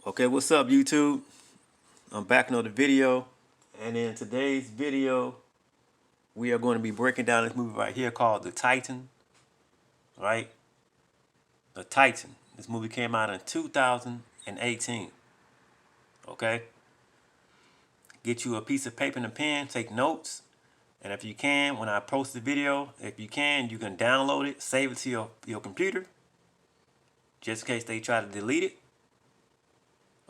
Okay, what's up YouTube? I'm back on the video, and in today's video we are going to be breaking down this movie right here called The Titan. Right? The Titan. This movie came out in 2018. Okay? Get you a piece of paper and a pen, take notes, and if you can, when I post the video, if you can download it, save it to your computer, just in case they try to delete it.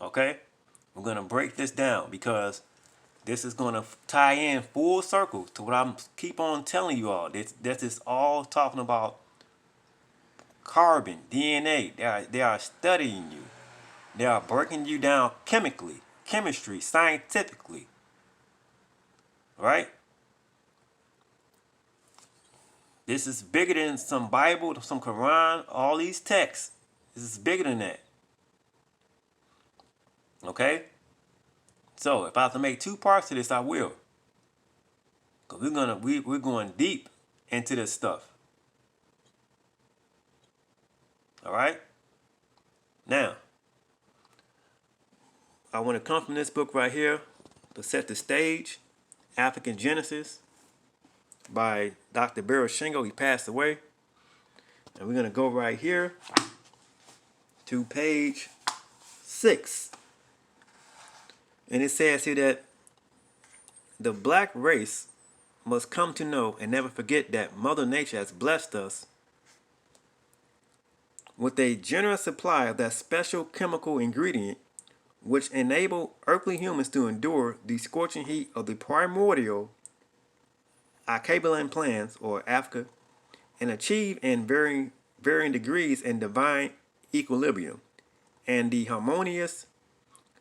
Okay? I'm going to break this down because this is going to tie in full circle to what I'm keep on telling you all. This is all talking about carbon, DNA. They are studying you. They are breaking you down chemically, chemistry, scientifically. Right? This is bigger than some Bible, some Quran, all these texts. This is bigger than that. Okay? So if I have to make two parts to this, I will. Because we're going deep into this stuff. Alright? Now, I want to come from this book right here to set the stage. African Genesis by Dr. Barrow Shingo. He passed away. And we're going to go right here to page 6. And it says here that the black race must come to know and never forget that Mother Nature has blessed us with a generous supply of that special chemical ingredient which enable earthly humans to endure the scorching heat of the primordial Alkebalan plants or Africa and achieve in varying degrees in divine equilibrium and the harmonious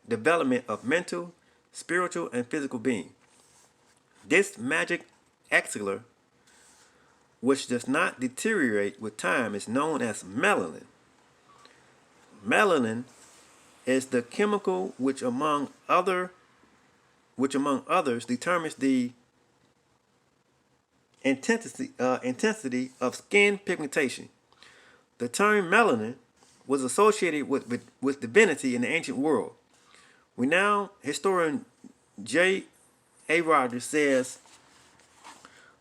development of mental, spiritual, and physical being. This magic elixir, which does not deteriorate with time, is known as melanin. Melanin is the chemical which among others determines the intensity of skin pigmentation. The term melanin was associated with divinity in the ancient world. Historian J. A. Rogers says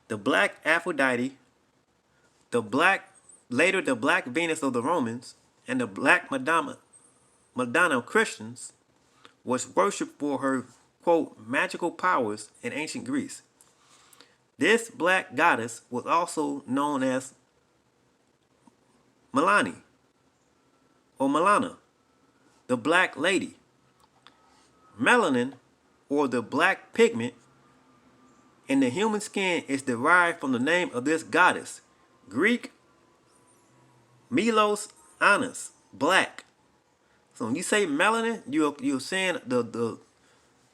the black Aphrodite, the black Venus of the Romans, and the black Madonna of Christians was worshipped for her, quote, magical powers in ancient Greece. This black goddess was also known as Melanin or Melana, the black lady. Melanin, or the black pigment in the human skin, is derived from the name of this goddess, Greek Melos Annas, black. So when you say melanin, you're saying the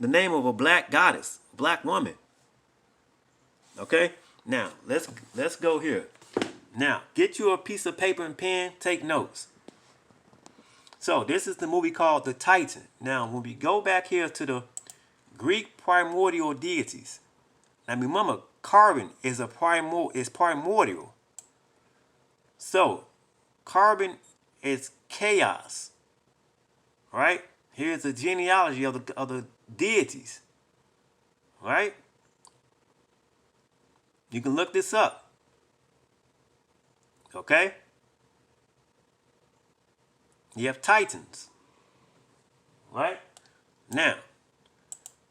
name of a black goddess, black woman. Okay? Now, let's go here. Now, get you a piece of paper and pen, take notes. So, this is the movie called The Titan. Now, when we go back here to the Greek primordial deities. Now, remember, carbon is primordial. So, carbon is chaos. Right? Here's the genealogy of the deities. Right? You can look this up. Okay? You have Titans. Right? Now,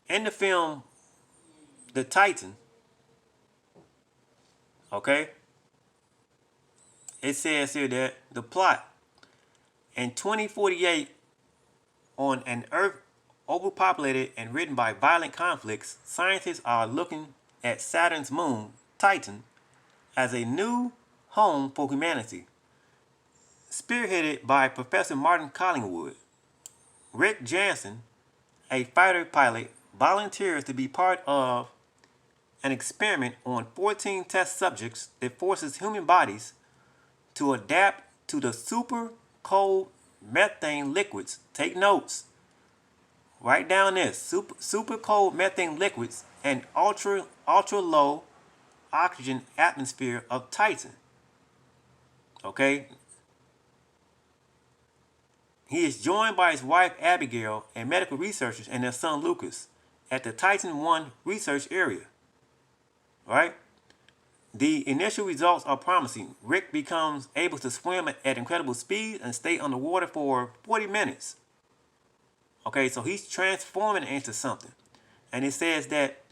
in the film The Titan, okay, it says here that the plot in 2048, on an Earth overpopulated and ridden by violent conflicts, scientists are looking at Saturn's moon, Titan, as a new home for humanity. Spearheaded by Professor Martin Collingwood, Rick Jansen, a fighter pilot, volunteers to be part of an experiment on 14 test subjects that forces human bodies to adapt to the super cold methane liquids. Take notes. Write down this. Super cold methane liquids and ultra low oxygen atmosphere of Titan. Okay? He is joined by his wife Abigail and medical researchers and their son Lucas at the Titan 1 research area. Right? The initial results are promising. Rick becomes able to swim at incredible speed and stay underwater for 40 minutes. Okay, so he's transforming into something. And it says that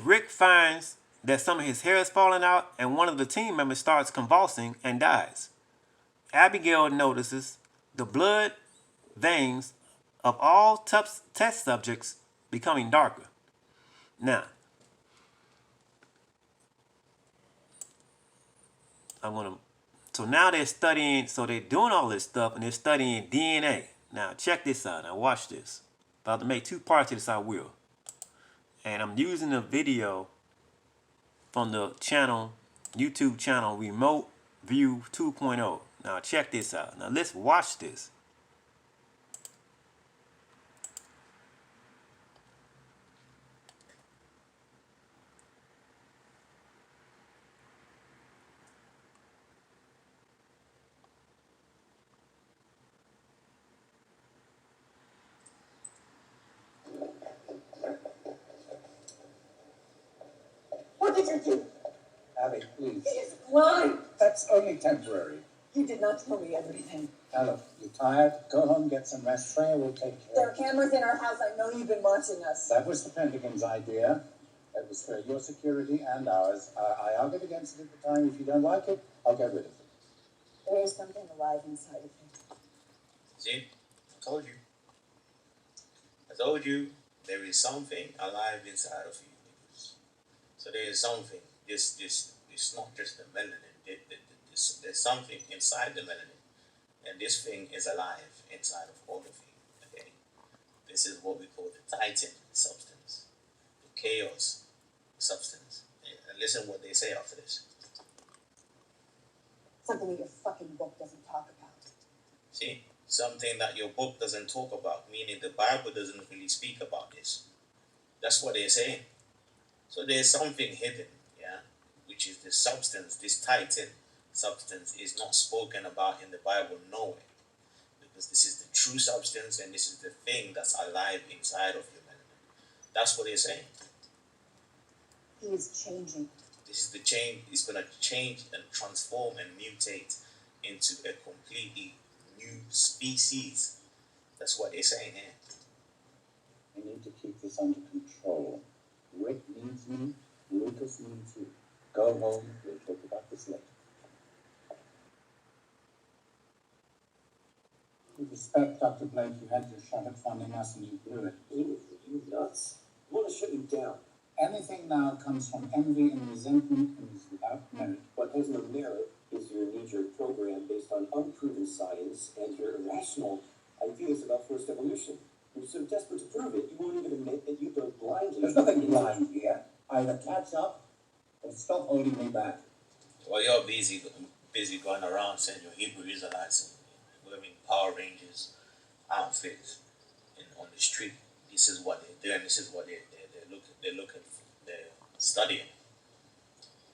Rick finds that some of his hair is falling out and one of the team members starts convulsing and dies. Abigail notices the blood veins of all test subjects becoming darker. Now, so now they're studying, so they're doing all this stuff and they're studying DNA. Now, check this out. Now, watch this. About to make two parts of this, I will. And I'm using a video from the channel, YouTube channel, Remote View 2.0. Now, check this out. Now, let's watch this. What did you do? Abby, please. He is blind. That's only temporary. You did not tell me everything. Now look, you're tired. Go home, get some rest. Freya will take There care are of you. cameras in our house. I know you've been watching us. That was the Pentagon's idea. It was for your security and ours. I argued against it at the time. If you don't like it, I'll get rid of it. There is something alive inside of you. See? I told you. I told you there is something alive inside of you. So there is something. It's not just the melanin. There's something inside the melanin. And this thing is alive inside of all of you. Okay? This is what we call the Titan substance. The chaos substance. And listen what they say after this. Something that your fucking book doesn't talk about. See? Something that your book doesn't talk about, meaning the Bible doesn't really speak about this. That's what they're saying. So there's something hidden, yeah, which is the substance. This Titan substance is not spoken about in the Bible nowhere, because this is the true substance and this is the thing that's alive inside of your melanin. That's what they're saying. He is changing. This is the change. It's going to change and transform and mutate into a completely new species. That's what they're saying here. We need to keep this under control. Rick needs me. Lucas needs you. Go home. We'll talk about this later. With respect, Dr. Blake, you had your shot at funding us and you blew it. You nuts. I want to shut you down. Anything now comes from envy and resentment and is without merit. What has no merit is your knee-jerk program based on unproven science and your irrational ideas about forced evolution. You're so desperate to prove it, you won't even admit that you go blindly. There's nothing blind here. Either catch up or stop holding me back. Well, you're busy going around saying you're Hebrew Israelites and wearing Power Rangers outfits on the street. This is what they're doing. This is what they're studying.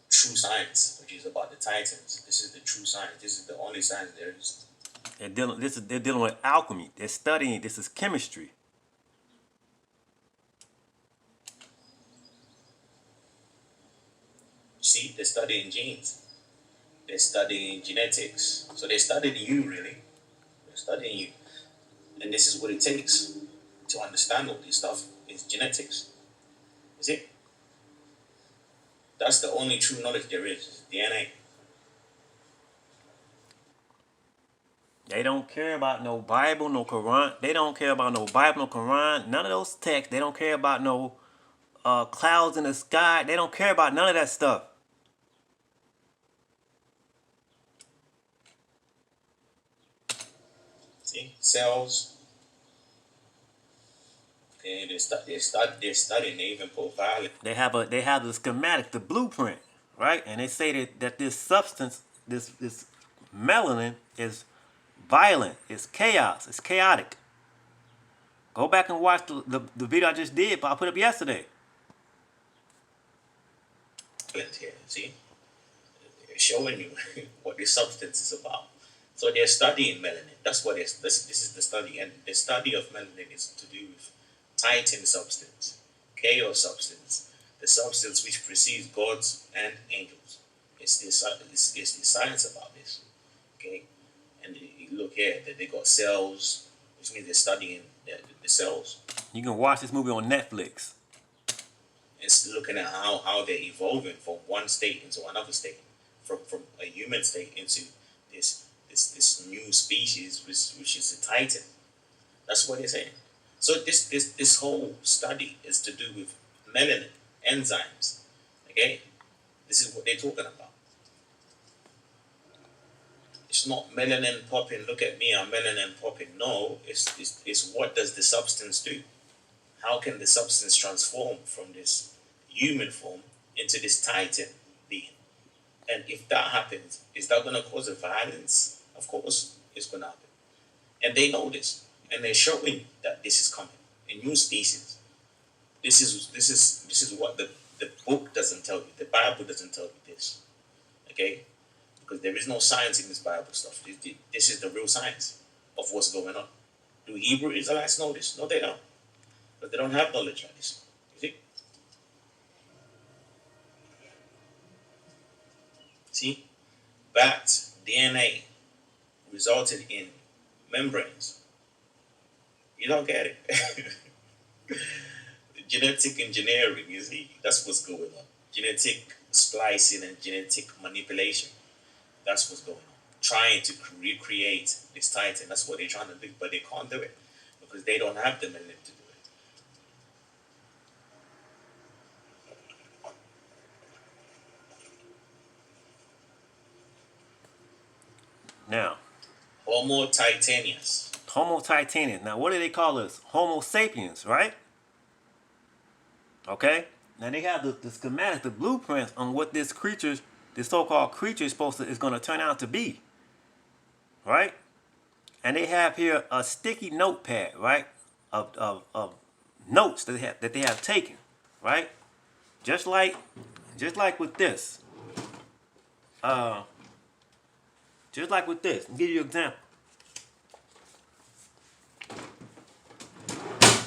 True science, which is about the Titans. This is the true science. This is the only science there is. They're dealing with alchemy. They're studying. This is chemistry. See, they're studying genes. They're studying genetics. So they're studying you, really. They're studying you. And this is what it takes to understand all this stuff. Is genetics. Is it? That's the only true knowledge there is. DNA. They don't care about no Bible, no Quran. They don't care about no Bible, no Quran. None of those texts. They don't care about no clouds in the sky. They don't care about none of that stuff. See, cells. Okay, they're studying. They even profile it. They have the schematic, the blueprint, right? And they say that this substance, this melanin is violent. It's chaos. It's chaotic. Go back and watch the video I just did, but I put up yesterday. Here, see, They're showing you what this substance is about. So they're studying melanin. That's what this is the study. And the study of melanin is to do with Titan substance, chaos substance, the substance which precedes gods and angels. It's the science about this. Okay? And you look here that they got cells, which means they're studying the cells. You can watch this movie on Netflix. It's looking at how they're evolving from one state into another state, from a human state into this new species, which is a Titan. That's what they're saying. So this whole study is to do with melanin enzymes. Okay, this is what they're talking about. It's not melanin popping. Look at me, I'm melanin popping. No, it's what does the substance do? How can the substance transform from this human form into this Titan being? And if that happens, is that going to cause a violence? Of course, it's going to happen. And they know this, and they're showing that this is coming. A new species. This is what the book doesn't tell you. The Bible doesn't tell you this. Okay? Because there is no science in this Bible stuff. This is the real science of what's going on. Do Hebrew Israelites know this? No, they don't. But they don't have knowledge like this. You see? See? Bat DNA resulted in membranes. You don't get it. Genetic engineering, you see? That's what's going on. Genetic splicing and genetic manipulation. That's what's going on. Trying to recreate this Titan. That's what they're trying to do, but they can't do it because they don't have the melanin to do it. Now, Homo Titanius. Homo Titanius. Now, what do they call us? Homo sapiens, right? Okay? Now, they have the schematics, the blueprints on what this creature, this so-called creature is going to turn out to be. Right? And they have here a sticky notepad, right? Of notes that they have taken, right? Just like with this. Just like with this. I'll give you an example.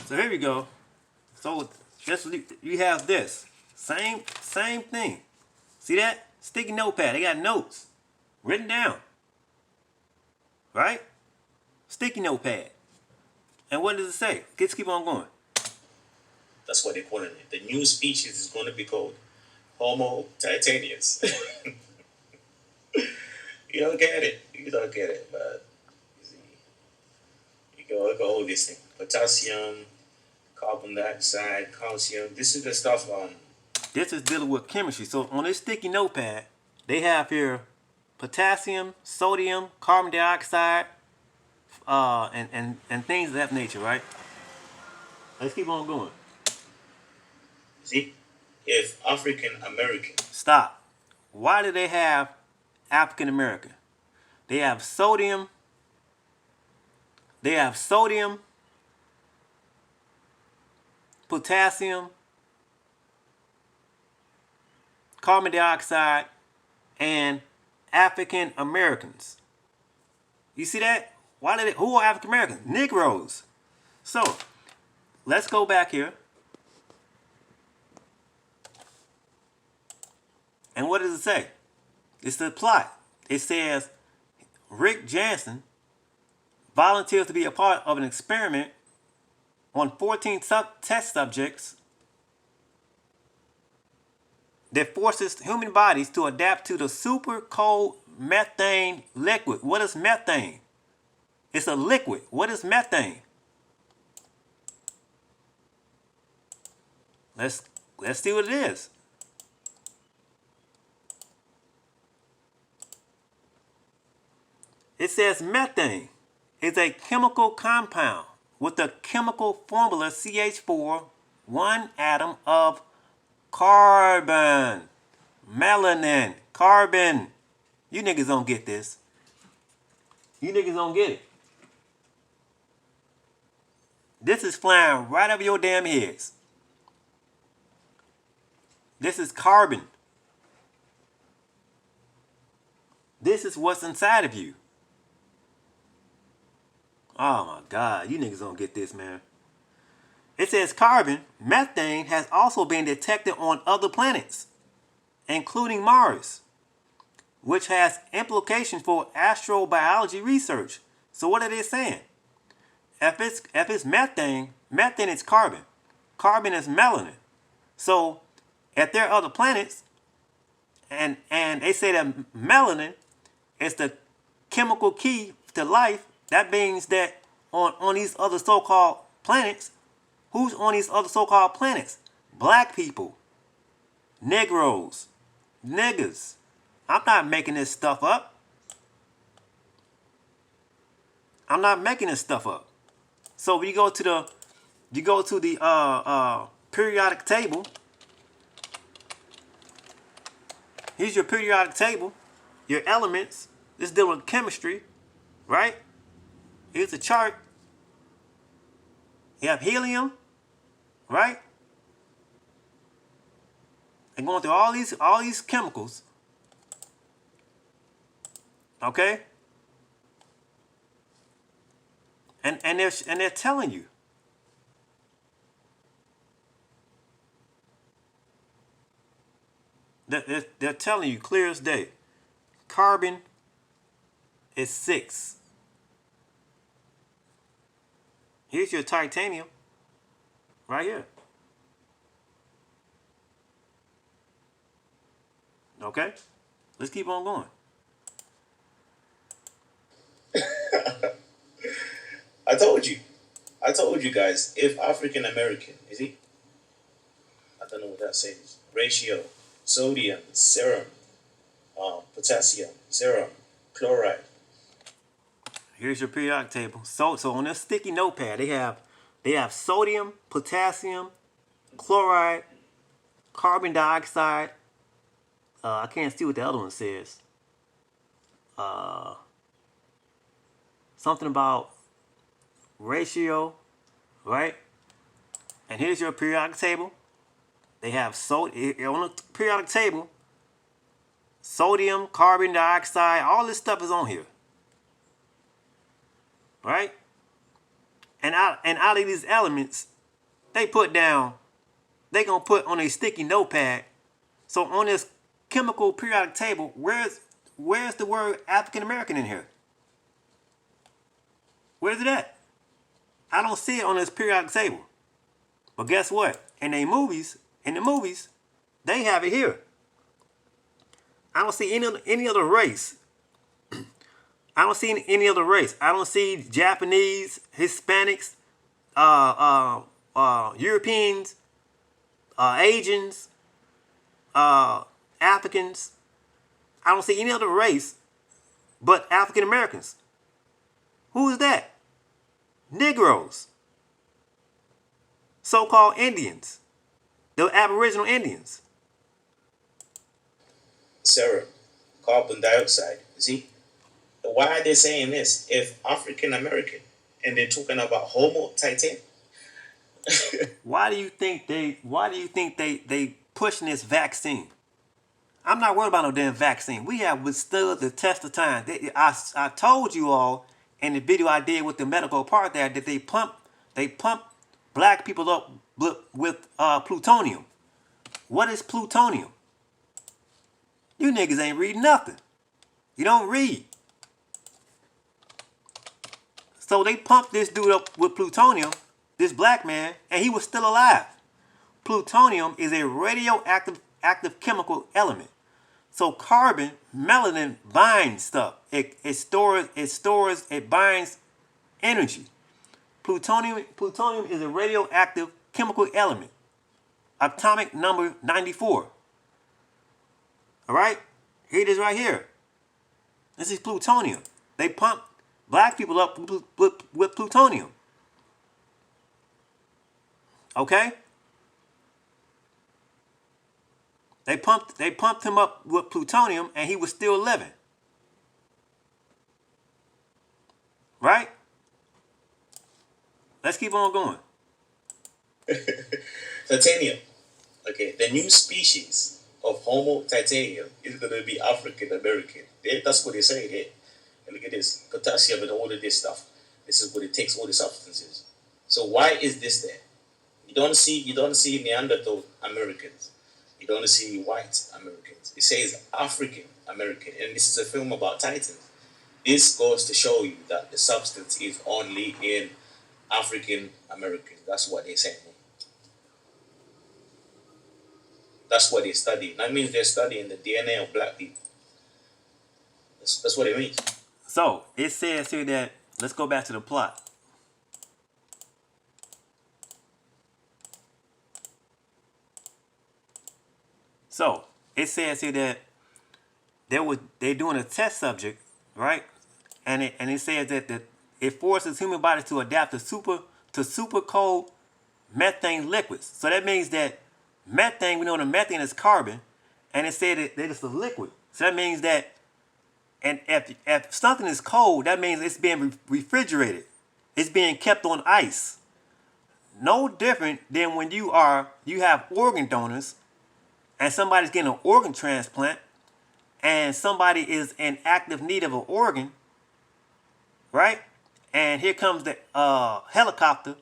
So here we go. So just you have this. Same thing. See that? Sticky notepad. They got notes written down. Right? Sticky notepad. And what does it say? Let's keep on going. That's what they're calling it. The new species is going to be called Homo Titanius. You don't get it. You don't get it, but you see, you go look at all these things. Potassium, carbon dioxide, calcium. This is the stuff on. This is dealing with chemistry. So on this sticky notepad, they have here potassium, sodium, carbon dioxide, and things of that nature, right? Let's keep on going. See, if African American. Stop. Why do they have African American? They have sodium. They have sodium, potassium, carbon dioxide, and African Americans. You see that? Who are African Americans? Negroes. So, let's go back here. And what does it say? It's the plot. It says Rick Jansen volunteers to be a part of an experiment on 14 test subjects that forces human bodies to adapt to the super cold methane liquid. What is methane? It's a liquid. What is methane? Let's see what it is. It says methane is a chemical compound with the chemical formula CH4, one atom of carbon. Melanin. Carbon. You niggas don't get this. You niggas don't get it. This is flying right over your damn heads. This is carbon. This is what's inside of you. Oh my God, you niggas don't get this, man. It says carbon, methane has also been detected on other planets, including Mars, which has implications for astrobiology research. So what are they saying? If it's methane, methane is carbon. Carbon is melanin. So if there are other planets, and they say that melanin is the chemical key to life, that means that on these other so-called planets, who's on these other so-called planets? Black people, Negroes, niggas. I'm not making this stuff up. I'm not making this stuff up. So when you go to the periodic table. Here's your periodic table, your elements. This is dealing with chemistry, right? Here's a chart. You have helium, right? And going through all these chemicals, okay? And they're telling you. They're telling you clear as day. Carbon is 6. Here's your titanium, right here. Okay? Let's keep on going. I told you guys, if African American, is it? I don't know what that says. Ratio, sodium, serum, potassium, serum, chloride. Here's your periodic table. So on this sticky notepad, they have sodium, potassium, chloride, carbon dioxide. I can't see what the other one says. Something about ratio, right? And here's your periodic table. They have on the periodic table, sodium, carbon dioxide, all this stuff is on here, right? And out of these elements, they gonna put on a sticky notepad. So on this chemical periodic table, where's the word African American in here? Where's it at? I don't see it on this periodic table. But guess what? In the movies, they have it here. I don't see any other race. I don't see any other race. I don't see Japanese, Hispanics, Europeans, Asians, Africans. I don't see any other race but African Americans. Who is that? Negroes. So-called Indians. The Aboriginal Indians. Serum, carbon dioxide. You see? Why are they saying this? If African American and they're talking about Homo Titan. Why do you think they pushing this vaccine? I'm not worried about no damn vaccine. We have withstood the test of time. I told you all in the video I did with the medical part there that they pump black people up with plutonium. What is plutonium? You niggas ain't reading nothing. You don't read. So they pumped this dude up with plutonium, this black man, and he was still alive. Plutonium is a radioactive chemical element. So carbon, melanin binds stuff. It binds energy. Plutonium is a radioactive chemical element. Atomic number 94. All right? Here it is right here. This is plutonium. They pump black people up with plutonium. Okay? They pumped him up with plutonium and he was still living. Right? Let's keep on going. Titanium. Okay, the new species of Homo titanium is going to be African American. That's what they say here. And look at this, potassium and all of this stuff. This is what it takes, all the substances. So why is this there? You don't see Neanderthal Americans. You don't see white Americans. It says African American, and this is a film about Titans. This goes to show you that the substance is only in African Americans. That's what they're saying. That's what they're studying. That means they're studying the DNA of black people. That's what it means. So it says here that, let's go back to the plot. So it says here that they're doing a test subject, right? And it says that it forces human bodies to adapt to super cold methane liquids. So that means that methane, we know the methane is carbon, and it said that it's a liquid. So that means that, and if something is cold, that means it's being refrigerated. It's being kept on ice. No different than when you have organ donors and somebody's getting an organ transplant and somebody is in active need of an organ, right? And here comes the helicopter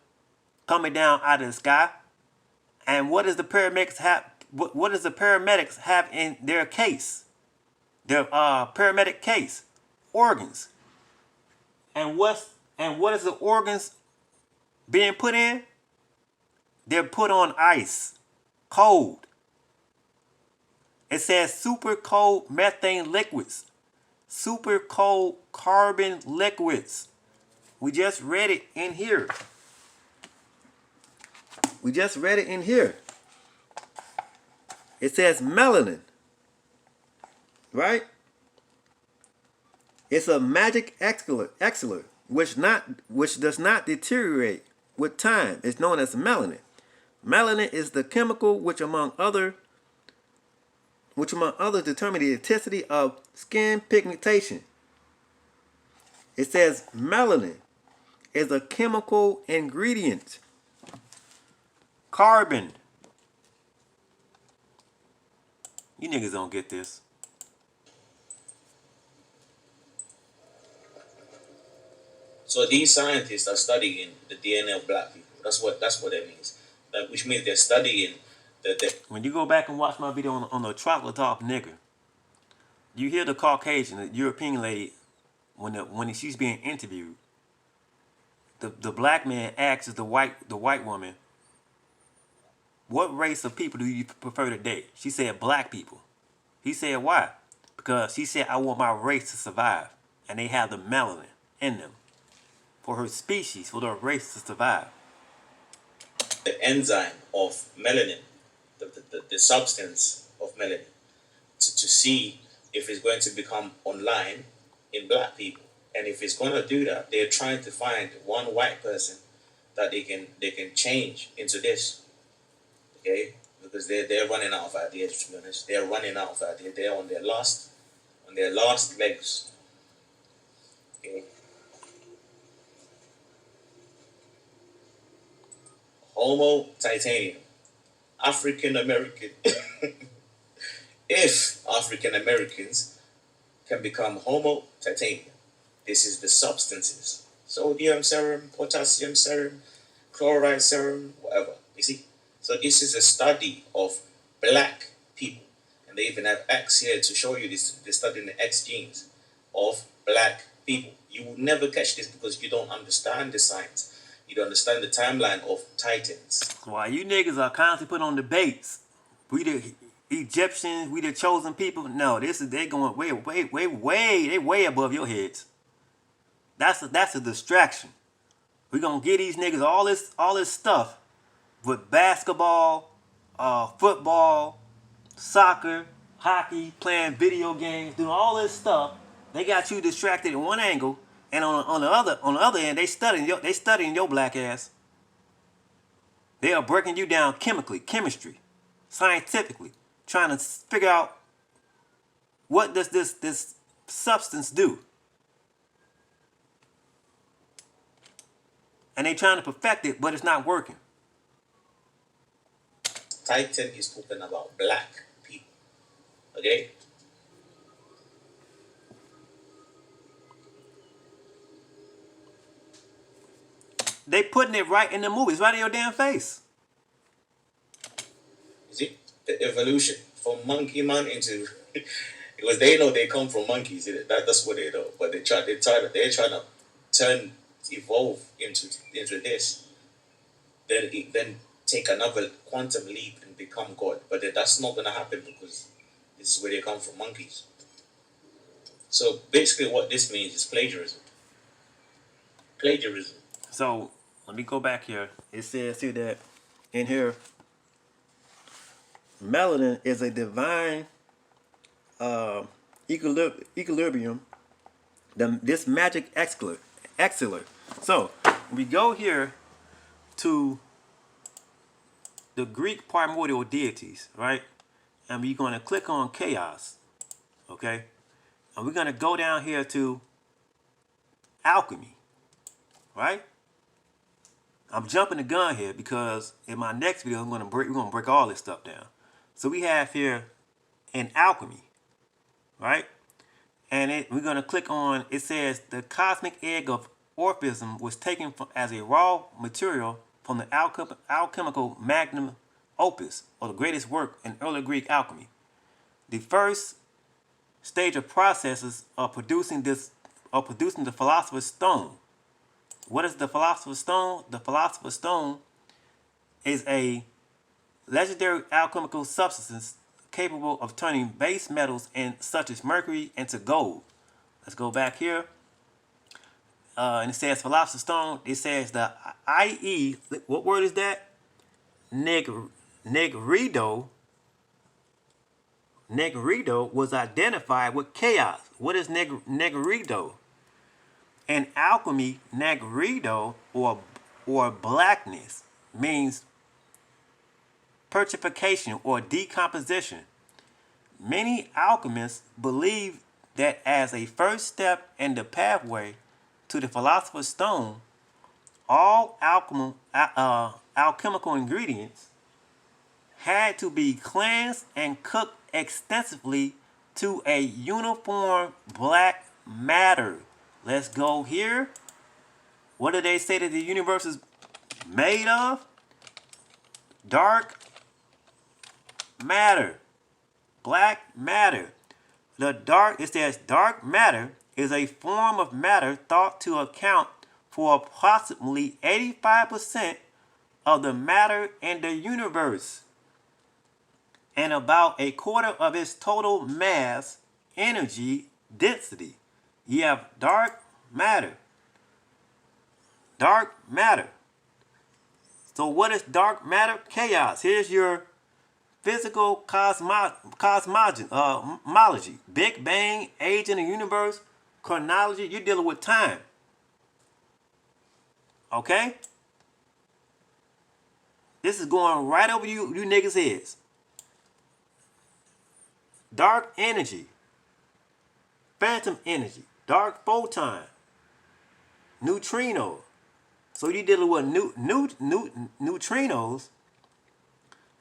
coming down out of the sky. And what does the paramedics have? What does the paramedics have in their case? Their paramedic case, organs. And what is the organs being put in? They're put on ice, cold. It says super cold methane liquids, super cold carbon liquids. We just read it in here. It says melanin, right? It's a magic exhaler which does not deteriorate with time. It's known as melanin. Melanin is the chemical which among others determine the intensity of skin pigmentation. It says melanin is a chemical ingredient. Carbon. You niggas don't get this. So these scientists are studying the DNA of black people. That's what that means. Which means they're studying the When you go back and watch my video on the chocolate top nigger, you hear the Caucasian, the European lady, when she's being interviewed, the black man asks the white woman, what race of people do you prefer to date? She said black people. He said why? Because she said I want my race to survive, and they have the melanin in them for her species, for their race to survive. the enzyme of melanin, the substance of melanin, to see if it's going to become online in black people. And if it's going to do that, they're trying to find one white person that they can change into this, okay? Because they're running out of ideas. To be honest, they're running out of ideas. They're on their last legs. Okay. Homo titanium, African American. If African Americans can become Homo titanium, this is the substances: sodium serum, potassium serum, chloride serum, whatever. You see? So this is a study of black people. And they even have X here to show you this. They're studying the X genes of black people. You will never catch this because you don't understand the science. You don't understand the timeline of Titans. Why you niggas are constantly put on debates? We the Egyptians, we the chosen people. No, they going way above your heads. That's a distraction. We gonna give these niggas all this stuff with basketball, football, soccer, hockey, playing video games, doing all this stuff. They got you distracted in one angle, and on the other end, they studying your black ass. They are breaking you down chemistry, scientifically, trying to figure out what does this substance do. And they trying to perfect it, but it's not working. Titan is talking about black people. Okay? They putting it right in the movies, right in your damn face. You see? The evolution from monkey man into because they know they come from monkeys. That's what they know. But they're trying to turn evolve into this. Then take another quantum leap and become God. But that's not gonna happen because this is where they come from, monkeys. So basically what this means is plagiarism. Plagiarism. So let me go back here. It says here that in here, melanin is a divine equilibrium. This magic exceller. So we go here to the Greek primordial deities, right? And we're going to click on chaos, okay? And we're going to go down here to alchemy, right? I'm jumping the gun here because in my next video we're gonna break all this stuff down. So we have here in alchemy, right? And we're gonna click on, it says the cosmic egg of Orphism was taken as a raw material from the alchemical magnum opus, or the greatest work in early Greek alchemy. The first stage of processes of producing the philosopher's stone. What is the philosopher's stone? The philosopher's stone is a legendary alchemical substance capable of turning base metals such as mercury into gold. Let's go back here. And it says philosopher's stone. It says the IE. What word is that? Negrido. Negrido was identified with chaos. What is Negrido? In alchemy, Negrido or blackness means putrefaction or decomposition. Many alchemists believe that as a first step in the pathway to the philosopher's stone, all alchemical ingredients had to be cleansed and cooked extensively to a uniform black matter. Let's go here. What do they say that the universe is made of? Dark matter. Black matter. It says dark matter is a form of matter thought to account for approximately 85% of the matter in the universe and about a quarter of its total mass, energy, density. You have dark matter. Dark matter. So what is dark matter? Chaos. Here's your physical cosmology. Big Bang, age in the universe, chronology. You're dealing with time. Okay? This is going right over you niggas' heads. Dark energy. Phantom energy. Dark photon. Neutrino. So you're dealing with neutrinos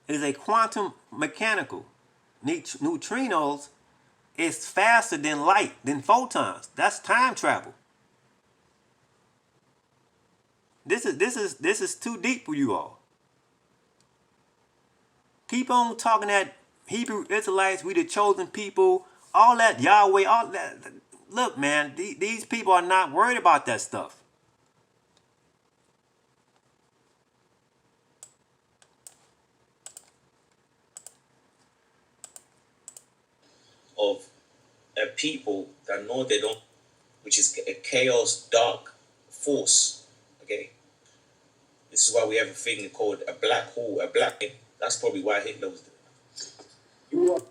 is a quantum mechanical. Neutrinos is faster than light, than photons. That's time travel. This is too deep for you all. Keep on talking that Hebrew Israelites, we the chosen people, all that Yahweh, all that. Look, man, these people are not worried about that stuff. Of a people that know they don't, which is a chaos, dark force. Okay, this is why we have a thing called a black hole, a black. That's probably why Hitler was there. You are.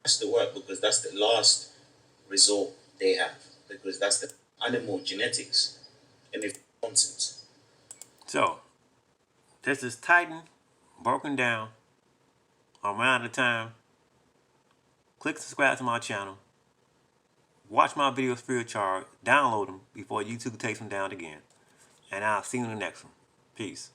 That's the word because that's the last resort they have because that's the animal genetics and if nonsense. So, this is Titan, broken down. I'm out of time. Click subscribe to my channel. Watch my videos free of charge. Download them before YouTube takes them down again. And I'll see you in the next one. Peace.